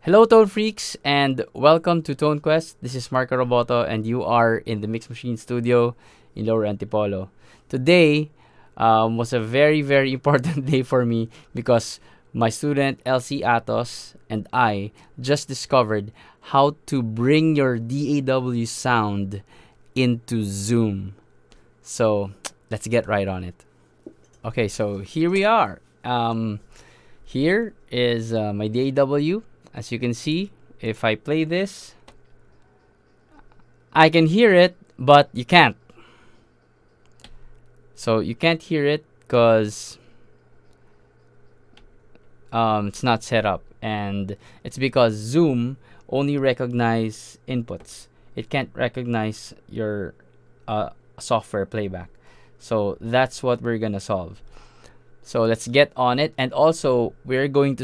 Hello, Tone Freaks, and welcome to Tone Quest. This is Marco Roboto, and you are in the Mix Machine Studio in Lower Antipolo. Today was a very, very important day for me because my student Elsie Atos and I just discovered how to bring your DAW sound into Zoom. So let's get right on it. Okay, so here we are. Here is my DAW. As you can see, if I play this, I can hear it, but you can't. So you can't hear it because it's not set up, and it's because Zoom only recognizes inputs. It can't recognize your software playback. So that's what we're gonna solve. So let's get on it, and also I'll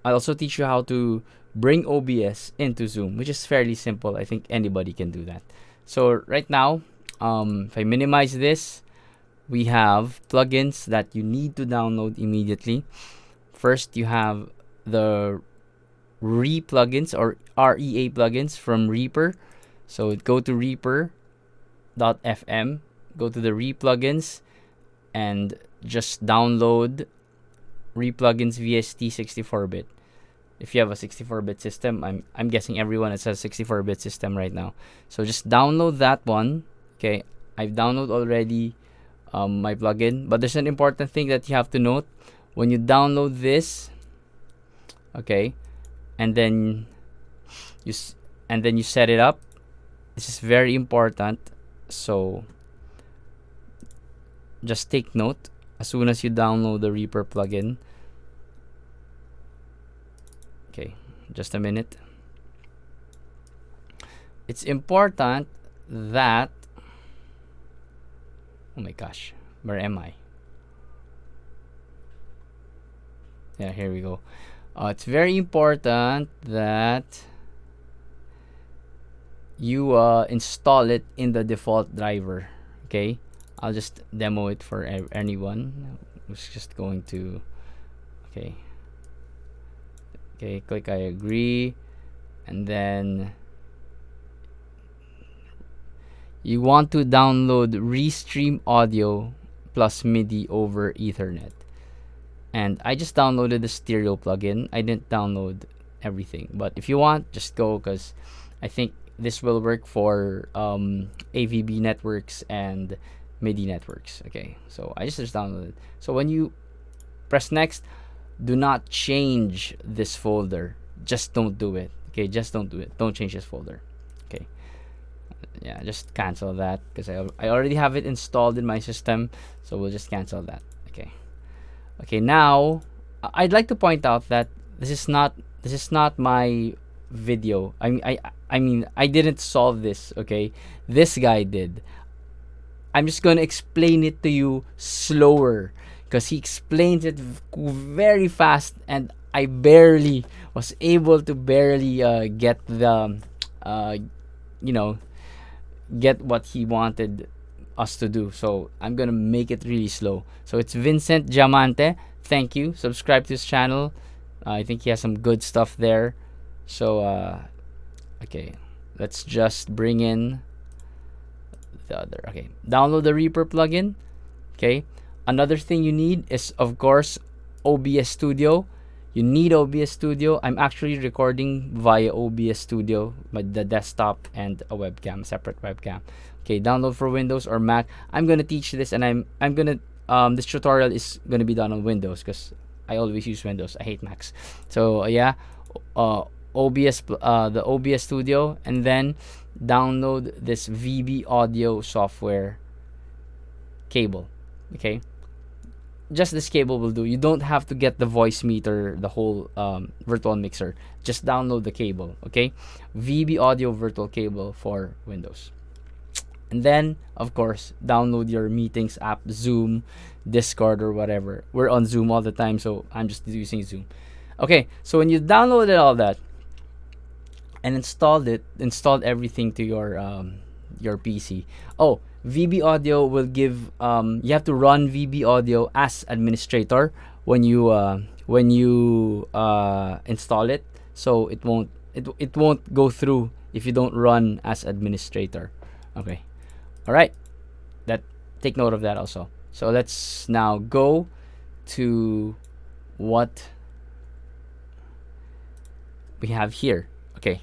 also teach you how to bring OBS into Zoom, which is fairly simple. I think anybody can do that. So right now, if I minimize this, we have plugins that you need to download immediately. First, you have the replugins or REA plugins from Reaper. So go to reaper.fm. Go to the replugins and just download replugins VST 64-bit. If you have a 64-bit system, I'm guessing everyone has a 64-bit system right now. So just download that one. Okay, I've downloaded already my plugin, but there's an important thing that you have to note when you download this. Okay, and then you set it up. This is very important. So just take note as soon as you download the Reaper plugin. Okay, just a minute. It's important that, oh my gosh, where am I? Yeah, here we go. It's very important that you install it in the default driver. Okay, I'll just demo it for anyone who's just going to. Okay, click I agree, and then you want to download Restream Audio plus MIDI over Ethernet. And I just downloaded the stereo plugin. I didn't download everything, but if you want, just go, because I think this will work for AVB networks and MIDI networks. Okay, so I just downloaded. So when you press next, do not change this folder. Just don't do it. Okay, just don't do it. Don't change this folder. Okay, yeah, just cancel that because I already have it installed in my system. So we'll just cancel that. Okay, now I'd like to point out that this is not my video. I mean I didn't solve this. Okay, this guy did. I'm just gonna explain it to you slower because he explains it very fast, and I was able to get the get what he wanted us to do. So I'm gonna make it really slow. So it's Vincent Diamante. Thank you. Subscribe to his channel. I think he has some good stuff there. So okay, let's just bring in the other. Okay, download the Reaper plugin. Okay, another thing you need is, of course, OBS Studio. You need OBS Studio. I'm actually recording via OBS Studio, the desktop and a webcam, separate webcam. Okay, download for Windows or Mac. I'm gonna teach this, and I'm gonna this tutorial is gonna be done on Windows because I always use Windows. I hate Macs. So yeah, the OBS Studio, and then download this VB audio software cable. Okay, just this cable will do. You don't have to get the voice meter, the whole virtual mixer. Just download the cable. Okay, VB audio virtual cable for Windows. And then, of course, download your meetings app, Zoom, Discord, or whatever. We're on Zoom all the time, so I'm just using Zoom. Okay, so when you downloaded all that and installed everything to your PC. Oh, VB Audio will give. You have to run VB Audio as administrator when you when you install it, so it won't go through if you don't run as administrator. Okay, all right, that take note of that also. So let's now go to what we have here. Okay,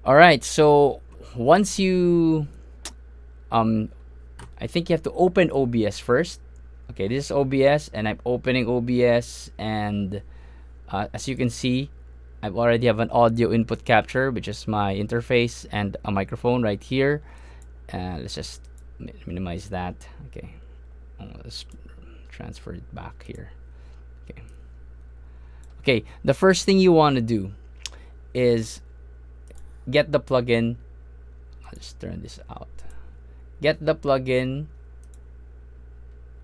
all right, so once you I think you have to open OBS first. Okay, this is OBS, and I'm opening OBS, and as you can see, I already have an audio input capture, which is my interface, and a microphone right here. Let's just minimize that. Okay, let's transfer it back here. Okay. Okay, the first thing you want to do is get the plugin. I'll just turn this out. Get the plugin.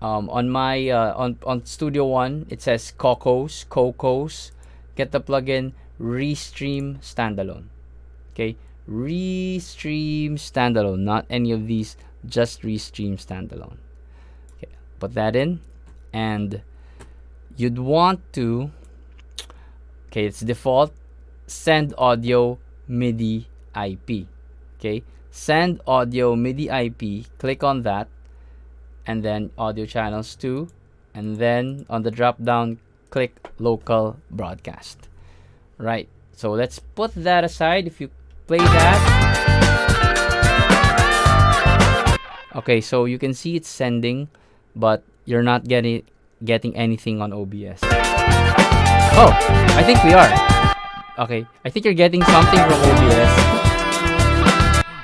On my on Studio One, it says Cocos. Get the plugin Restream Standalone. Okay, Restream Standalone, not any of these, just Restream Standalone. Okay, put that in, and you'd want to. Okay, it's default. Send audio MIDI IP. Okay, send audio MIDI IP. Click on that. And then audio channels 2, and then on the drop down, click local broadcast. Right, so let's put that aside. If you play that, okay, so you can see it's sending, but you're not getting anything on OBS. Oh, I think we are. Okay, I think you're getting something from OBS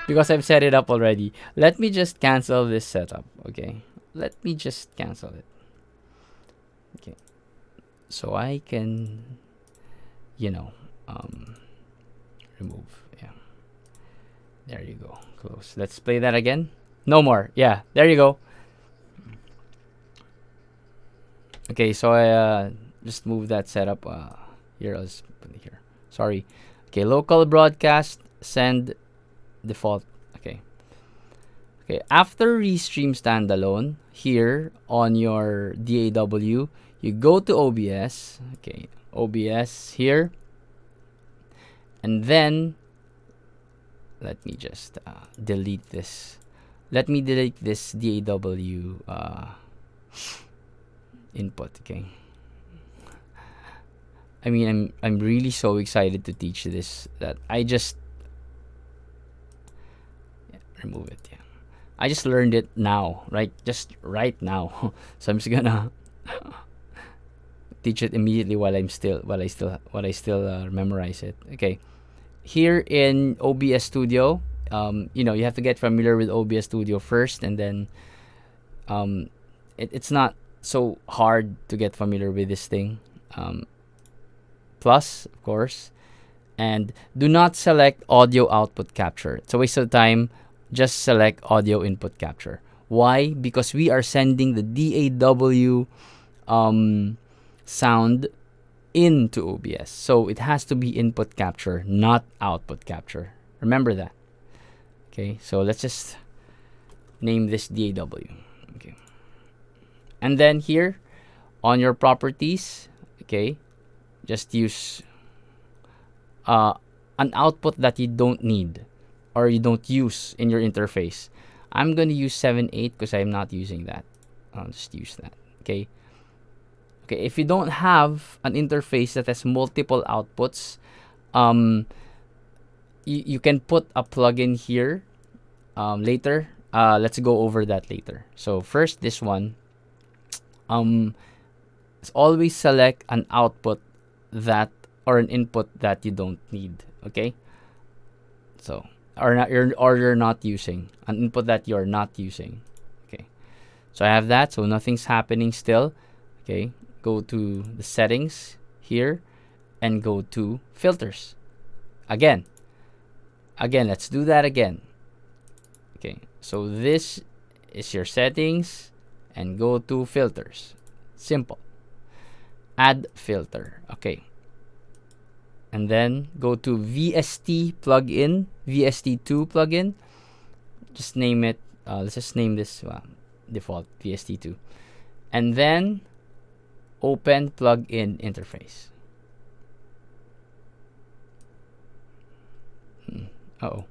because I've set it up already. Let me just cancel this setup. Okay, let me just cancel it. Okay, so I can, remove. Yeah, there you go. Close. Let's play that again. No more. Yeah, there you go. Okay, so I just move that setup. Here, I'll just put it here. Sorry. Okay, local broadcast, send default. Okay. Okay, after Restream Standalone, here on your DAW, you go to OBS. Okay, OBS here. And then, let me just delete this. Let me delete this DAW input, okay? I mean, I'm really so excited to teach this that I just remove it. Yeah, I just learned it now, right? Just right now. So I'm just gonna teach it immediately while I still memorize it. Okay, here in OBS Studio, you have to get familiar with OBS Studio first, and then it's not so hard to get familiar with this thing. Plus, of course, and do not select audio output capture. It's a waste of time. Just select audio input capture. Why? Because we are sending the DAW sound into OBS. So it has to be input capture, not output capture. Remember that. Okay, so let's just name this DAW. Okay. And then here on your properties, okay, just use an output that you don't need or you don't use in your interface. I'm going to use 7/8 because I'm not using that. I'll just use that. Okay. Okay, if you don't have an interface that has multiple outputs, you can put a plugin here later. Let's go over that later. So first, this one. Always select an output that or an input that you don't need. Okay. So you're not using an input that you're not using. Okay. So I have that. So nothing's happening still. Okay. Go to the settings here and go to filters. Again, let's do that again. Okay. So this is your settings and go to filters. Simple. Add filter. Okay. And then go to VST plugin, VST2 plugin. Just name it. Let's just name this default VST2. And then open plugin interface. Uh-oh.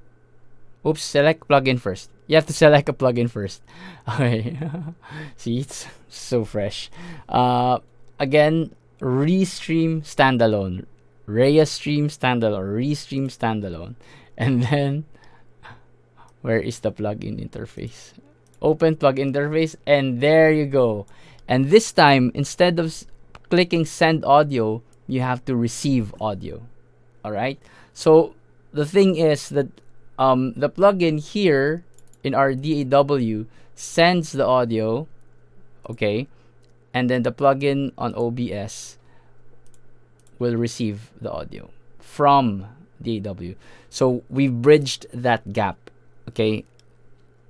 Oops, select plugin first. You have to select a plugin first. Okay. See, it's so fresh. Again, Restream standalone. Restream standalone. Restream standalone. And then, where is the plugin interface? Open plugin interface, and there you go. And this time, instead of clicking send audio, you have to receive audio. Alright? So, the thing is that the plugin here in our DAW sends the audio, okay, and then the plugin on OBS will receive the audio from DAW. So we've bridged that gap, okay,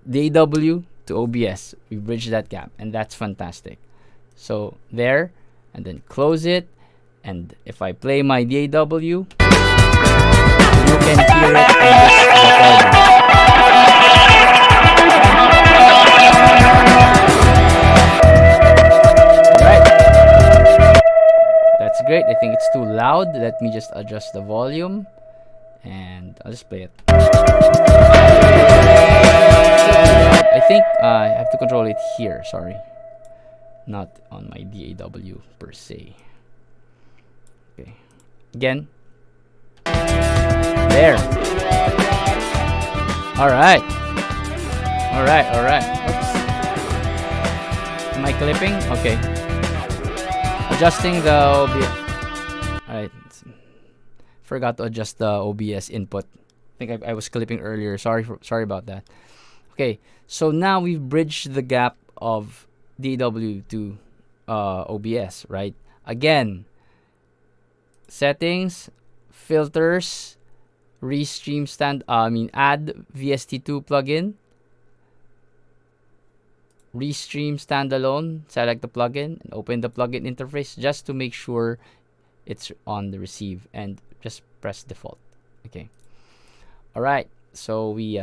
DAW to OBS. We bridged that gap, and that's fantastic. So there, and then close it, and if I play my DAW, you can hear it in this recording. That's great. I think it's too loud. Let me just adjust the volume, and I'll just play it. I think I have to control it here. Sorry, not on my DAW per se. Okay, again. There. All right. Oops. Am I clipping? Okay. Adjusting the OBS. Alright. Forgot to adjust the OBS input. I think I was clipping earlier. Sorry about that. Okay. So now we've bridged the gap of DAW to OBS, right? Again, settings, filters, Restream add VST2 plugin. Restream standalone, select the plugin and open the plugin interface just to make sure it's on the receive, and just press default. Okay. Alright, so we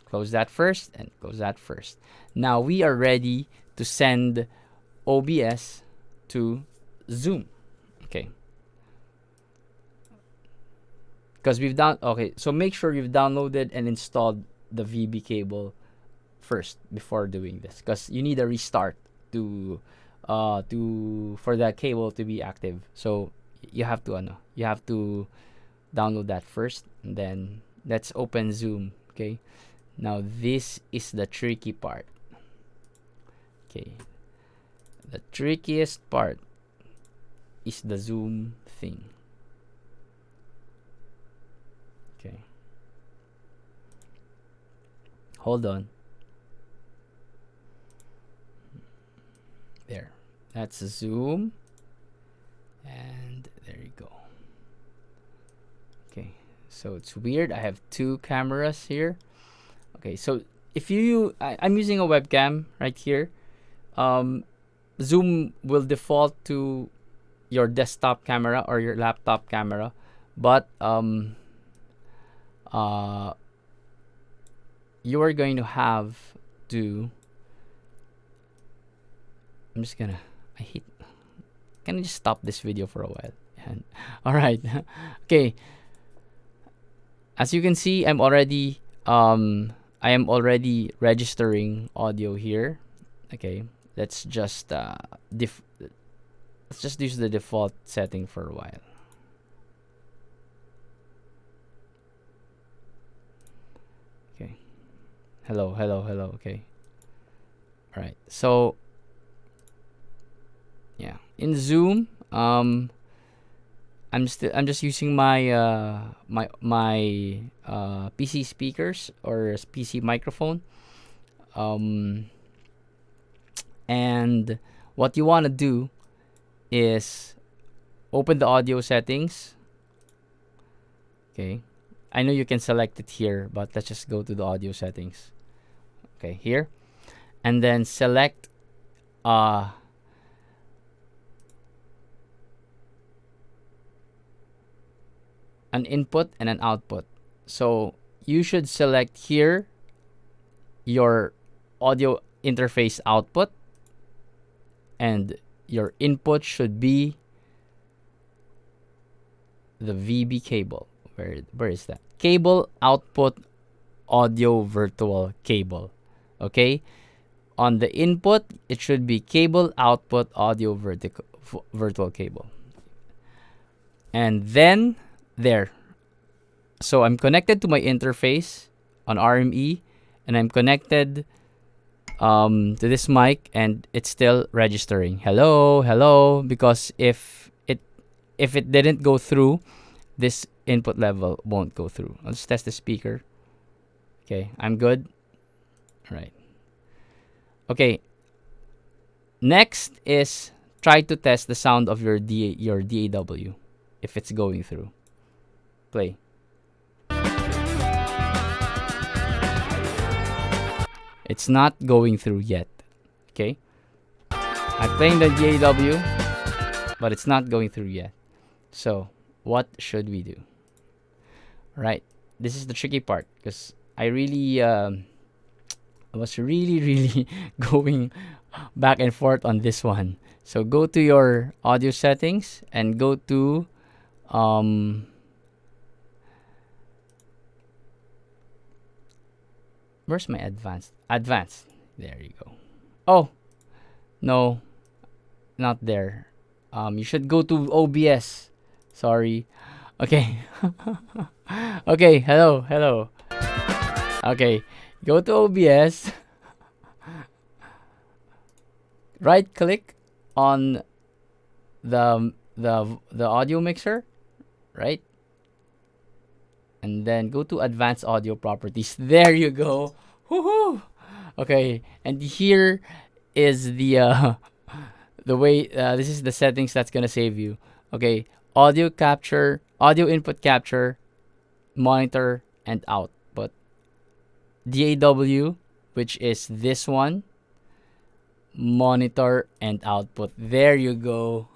close that first and close that first. Now we are ready to send OBS to Zoom. Okay. Because so make sure you've downloaded and installed the VB cable first before doing this, because you need a restart for that cable to be active. So you have to download that first, and then let's open Zoom. Okay, now this is the tricky part. Okay, the trickiest part is the Zoom thing. Okay, hold on. There, that's a Zoom, and there you go. Okay, so it's weird. I have two cameras here. Okay, so if I'm using a webcam right here. Zoom will default to your desktop camera or your laptop camera, but you are going to have to. I'm just gonna. Can I just stop this video for a while? All right. Okay. As you can see, I am already registering audio here. Okay. Let's just use the default setting for a while. Okay. Hello. Okay. All right. So. Yeah, in Zoom, I'm just using my my PC speakers or PC microphone, and what you want to do is open the audio settings. Okay, I know you can select it here, but let's just go to the audio settings. Okay, here, and then select an input and an output. So you should select here your audio interface output, and your input should be the VB cable. Where is that? Cable output audio virtual cable. Okay? On the input, it should be cable output audio virtual cable. And then there. So I'm connected to my interface on RME, and I'm connected to this mic, and it's still registering. Hello, hello, because if it didn't go through, this input level won't go through. Let's test the speaker. Okay, I'm good. All right. Okay. Next is try to test the sound of your DAW if it's going through. Play. It's not going through yet. Okay? I'm playing the DAW, but it's not going through yet. So, what should we do? Right. This is the tricky part because I really was really going back and forth on this one. So go to your audio settings and go to where's my advanced? There you go. Oh, no, not there. You should go to OBS. Sorry. Okay. Okay, hello. Okay, go to OBS. Right click on the audio mixer, right? And then go to advanced audio properties. There you go. Woohoo! Okay, and here is the way this is the settings that's gonna save you. Okay, audio capture, audio input capture, monitor and output. DAW, which is this one, monitor and output. There you go.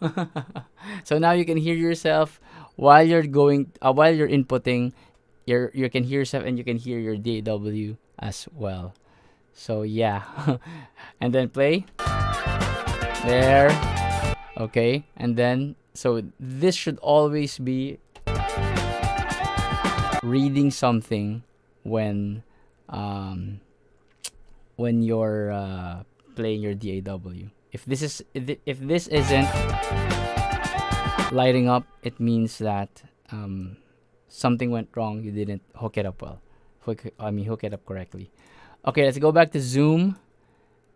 So now you can hear yourself while you're inputting. You can hear yourself and you can hear your DAW as well. So yeah. And then play. There. Okay. And then so this should always be reading something when you're playing your DAW. If this isn't lighting up, it means that something went wrong. You didn't hook it up well. Hook it up correctly. Okay, let's go back to Zoom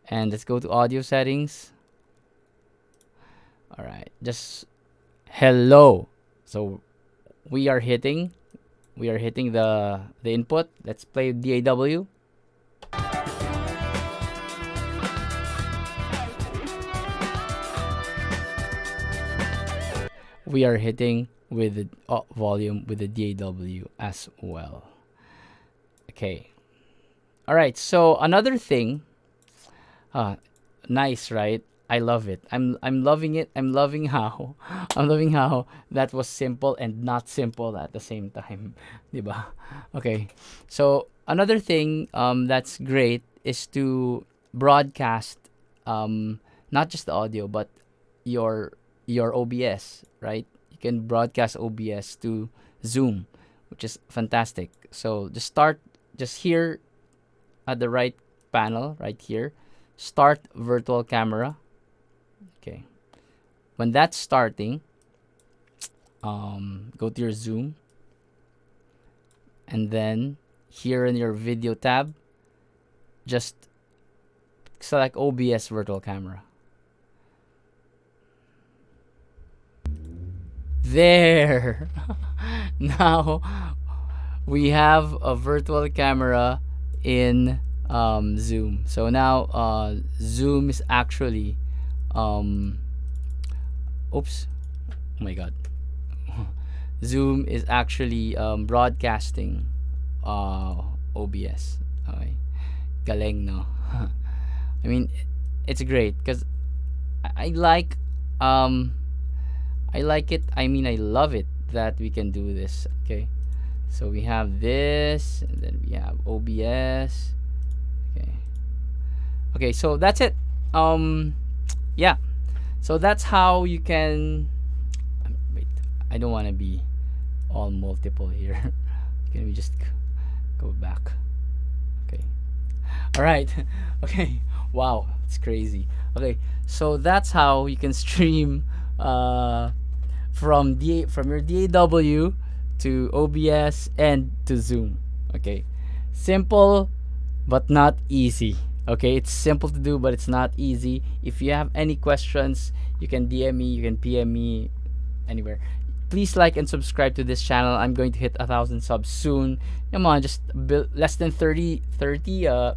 and let's go to audio settings. All right, just hello. So we are hitting the input. Let's play DAW. We are hitting with the volume with the DAW as well. Okay. All right. So another thing. Nice, right? I love it. I'm loving it. I'm loving how that was simple and not simple at the same time, diba? Okay. So another thing that's great is to broadcast not just the audio but your OBS, right? You can broadcast OBS to Zoom, which is fantastic. So just here at the right panel, right here, start virtual camera. Okay. When that's starting, go to your Zoom, and then here in your video tab, just select OBS virtual camera. There. Now we have a virtual camera in Zoom. So now Zoom is actually oops, oh my god. Zoom is actually broadcasting OBS. Okay. Galing, no? I mean, it's great because I like it. I mean, I love it that we can do this. Okay, so we have this, and then we have OBS. Okay, so that's it. Yeah. So that's how you can. Wait, I don't want to be all multiple here. Can we just go back? Okay. All right. Okay. Wow, it's crazy. Okay, so that's how you can stream from your DAW to OBS and to Zoom. Okay, simple but not easy. Okay, it's simple to do, but it's not easy. If you have any questions, you can DM me, you can PM me, anywhere. Please like and subscribe to this channel. I'm going to hit 1,000 subs soon. Come on, just less than 30 a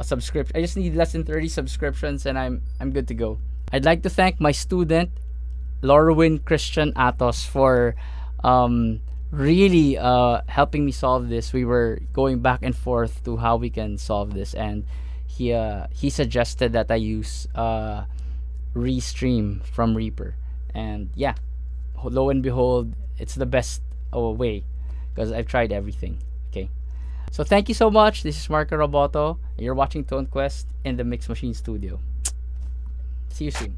subscription. I just need less than 30 subscriptions, and I'm good to go. I'd like to thank my student Lorwin Christian Atos for really helping me solve this. We were going back and forth to how we can solve this, and he suggested that I use Restream from Reaper, and yeah, lo and behold, it's the best way because I've tried everything. Okay, so thank you so much. This is Marco Roboto. You're watching Tone Quest in the Mix Machine Studio. See you soon.